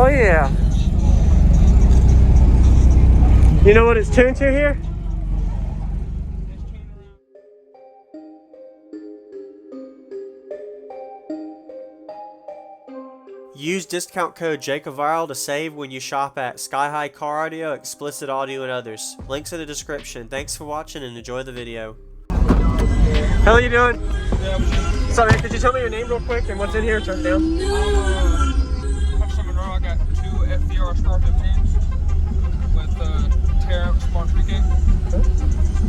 Oh yeah. You know what it's tuned to here? Use discount code JacobViral to save when you shop at SkyHigh Car Audio, Explicit Audio, and others. Links in the description. Thanks for watching and enjoy the video. How are you doing? Yeah, sorry, could you tell me your name real quick and what's in here? Turn it down. I got 2 SVR Skar 15s with 10 Smart 3K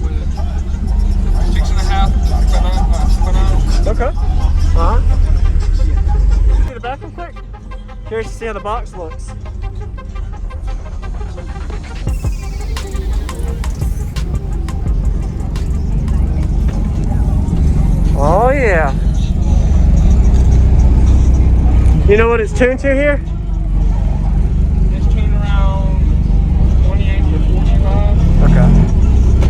with 6.5 bananas. Okay. See the back real quick? Curious to see how the box looks. Oh yeah. You know what it's tuned to here? It's tuned around 28 to 45. Okay.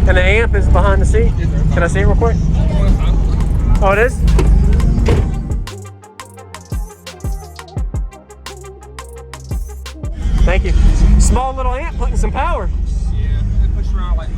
And the amp is behind the seat? Can I see it real quick? Oh, it is? Thank you. Small little amp putting some power. Yeah, it pushed around like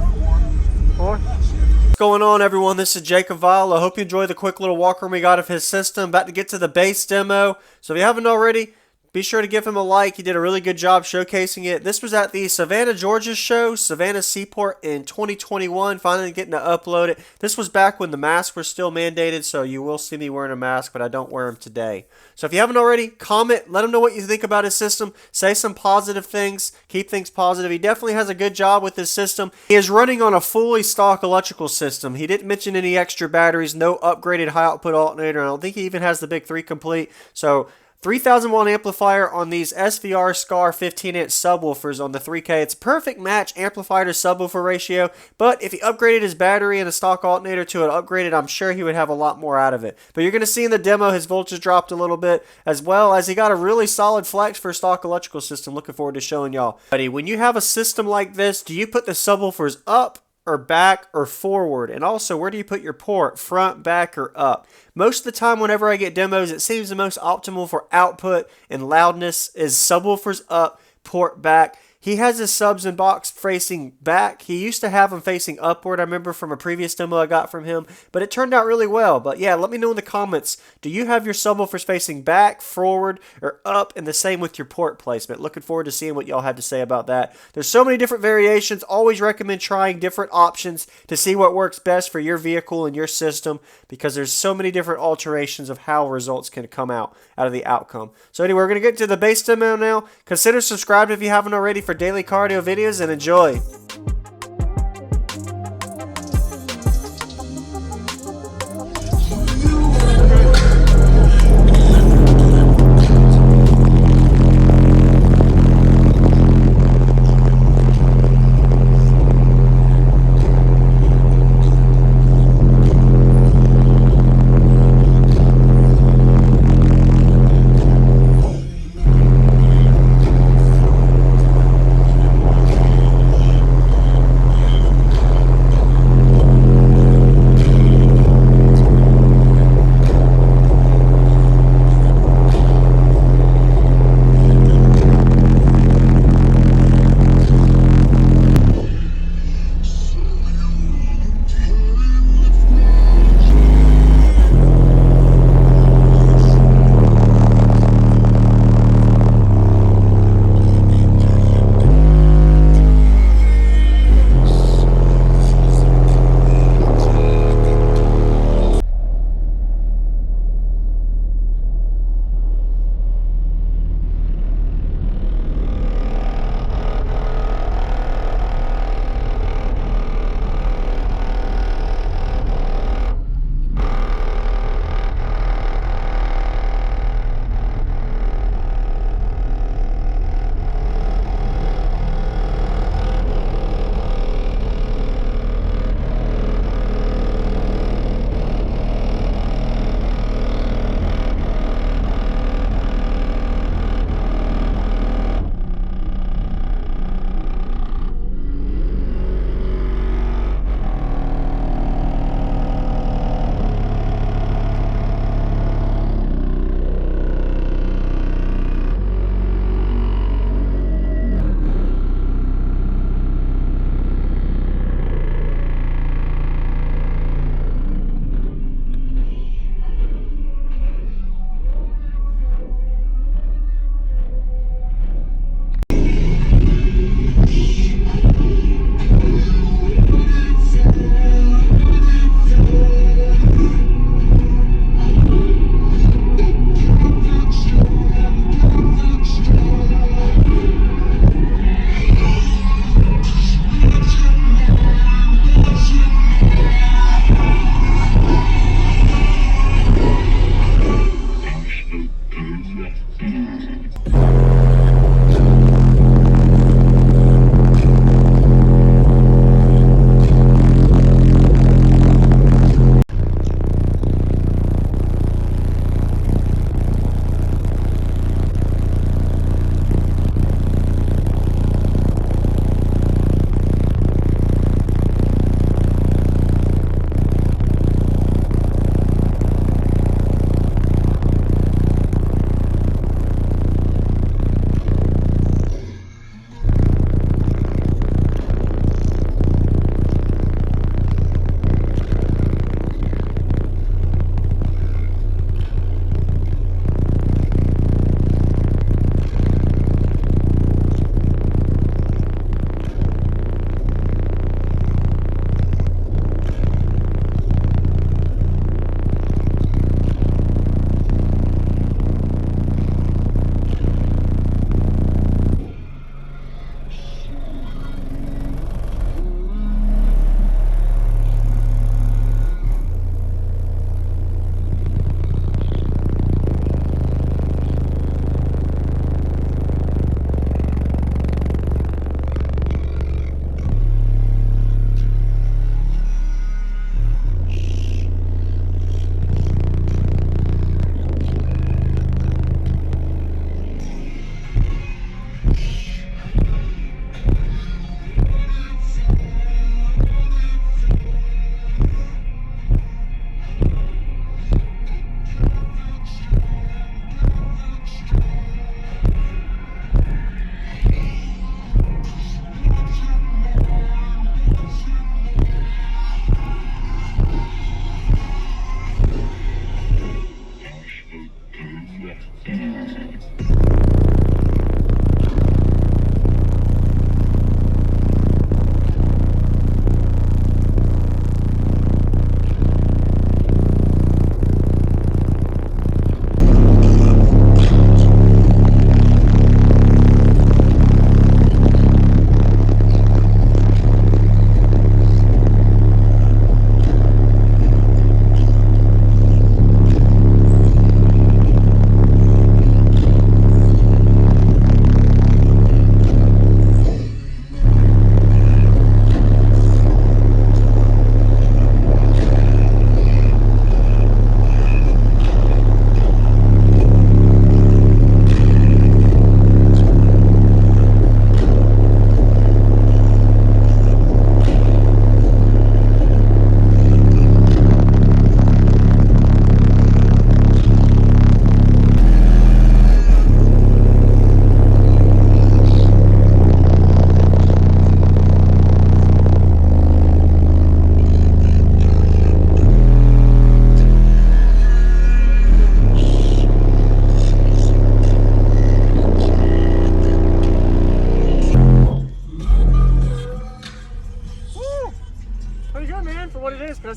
4. What's going on, everyone? This is JacobViral. I hope you enjoyed the quick little walkthrough we got of his system. About to get to the bass demo. So if you haven't already, be sure to give him a like. He did a really good job showcasing it. This was at the Savannah, Georgia show, Savannah Seaport in 2021. Finally getting to upload it. This was back when the masks were still mandated, so you will see me wearing a mask, but I don't wear them today. So if you haven't already, comment. Let him know what you think about his system. Say some positive things. Keep things positive. He definitely has a good job with his system. He is running on a fully stock electrical system. He didn't mention any extra batteries, no upgraded high output alternator. I don't think he even has the big 3 complete. So 3,000 watt amplifier on these SVR Skar 15-inch subwoofers on the 3K. It's a perfect match amplifier to subwoofer ratio, but if he upgraded his battery and a stock alternator to an upgraded, I'm sure he would have a lot more out of it. But you're going to see in the demo his voltage dropped a little bit, as well as he got a really solid flex for a stock electrical system. Looking forward to showing y'all. Buddy, when you have a system like this, do you put the subwoofers up or back or forward? And also, where do you put your port? Front, back, or up? Most of the time whenever I get demos, it seems the most optimal for output and loudness is subwoofers up, port back. He has his subs and box facing back. He used to have them facing upward, I remember from a previous demo I got from him, but it turned out really well. But yeah, let me know in the comments, do you have your subwoofers facing back, forward, or up, and the same with your port placement? Looking forward to seeing what y'all have to say about that. There's so many different variations. Always recommend trying different options to see what works best for your vehicle and your system, because there's so many different alterations of how results can come out of the outcome. So anyway, we're going to get to the bass demo now. Consider subscribing if you haven't already for daily cardio videos, and enjoy.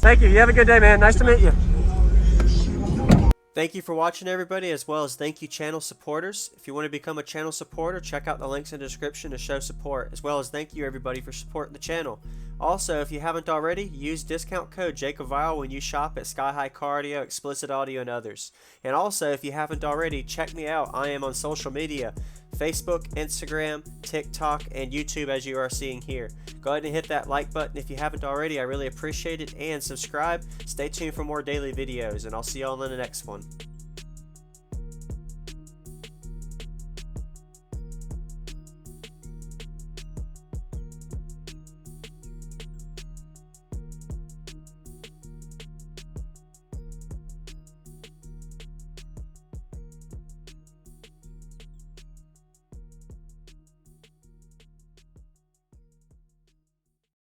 Thank you. You have a good day, man. Nice to meet you. Thank you for watching, everybody, as well as thank you, channel supporters. If you want to become a channel supporter, check out the links in the description to show support, as well as thank you, everybody, for supporting the channel. Also, if you haven't already, use discount code JacobViral when you shop at SkyHigh Cardio, Explicit Audio, and others. And also, if you haven't already, check me out. I am on social media, Facebook, Instagram, TikTok, and YouTube, as you are seeing here. Go ahead and hit that like button if you haven't already. I really appreciate it. And subscribe. Stay tuned for more daily videos, and I'll see y'all in the next one.